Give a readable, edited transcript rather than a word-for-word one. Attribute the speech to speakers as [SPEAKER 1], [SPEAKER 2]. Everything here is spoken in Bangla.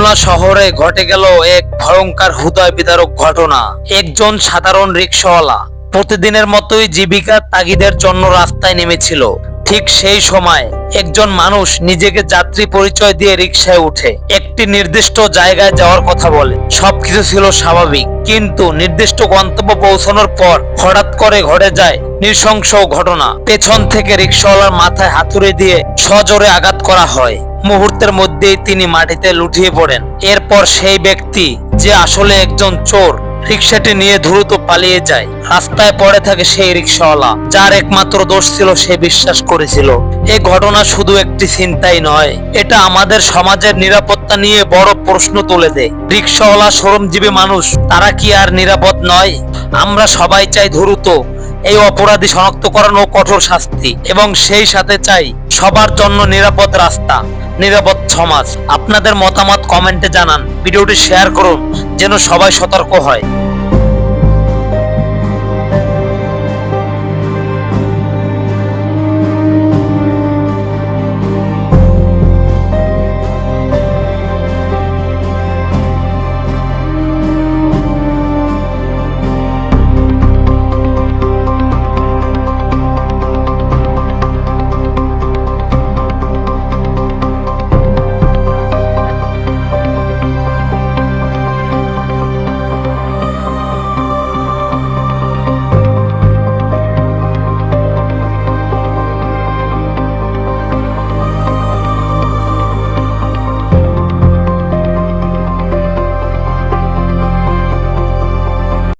[SPEAKER 1] খুলনা শহরে ঘটে গেল এক ভয়ঙ্কর হৃদয় বিদারক ঘটনা। একজন সাধারণ রিকশাওয়ালা প্রতিদিনের মতোই জীবিকার তাগিদের জন্য রাস্তায় নেমেছিল। ঠিক সেই সময় একজন মানুষ নিজেকে যাত্রী পরিচয় দিয়ে রিকশায় উঠে একটি নির্দিষ্ট জায়গায় যাওয়ার কথা বলে। সবকিছু ছিল স্বাভাবিক, কিন্তু নির্দিষ্ট গন্তব্যে পৌঁছানোর পর হঠাৎ করে ঘটে যায় নৃশংস ঘটনা। পেছন থেকে রিকশাওয়ালার মাথায় হাতুড়ি দিয়ে সজোরে আঘাত করা হয়। মুহূর্তের মধ্যেই তিনি মাটিতে লুটিয়ে পড়েন। এরপর সেই ব্যক্তি, যে আসলে একজন চোর, রিকশাটি নিয়ে দ্রুত পালিয়ে যায়। রাস্তায় পড়ে থাকে সেই রিকশাওয়ালা, যার একমাত্র দোষ ছিল সে বিশ্বাস করেছিল। এই ঘটনা শুধু একটি ছিনতাই নয়, এটা আমাদের সমাজের নিরাপত্তা নিয়ে বড় প্রশ্ন তুলে দেয়। রিকশাওয়ালা শ্রমজীবী মানুষ, তারা কি আর নিরাপদ নয়? আমরা সবাই চাই দ্রুত এই অপরাধী শনাক্তকরণ ও কঠোর শাস্তি, এবং সেই সাথে চাই সবার জন্য নিরাপদ রাস্তা, নিরাপদ সমাজ। আপনাদের মতামত কমেন্টে জানান, ভিডিওটি শেয়ার করুন যেন সবাই সতর্ক হয়।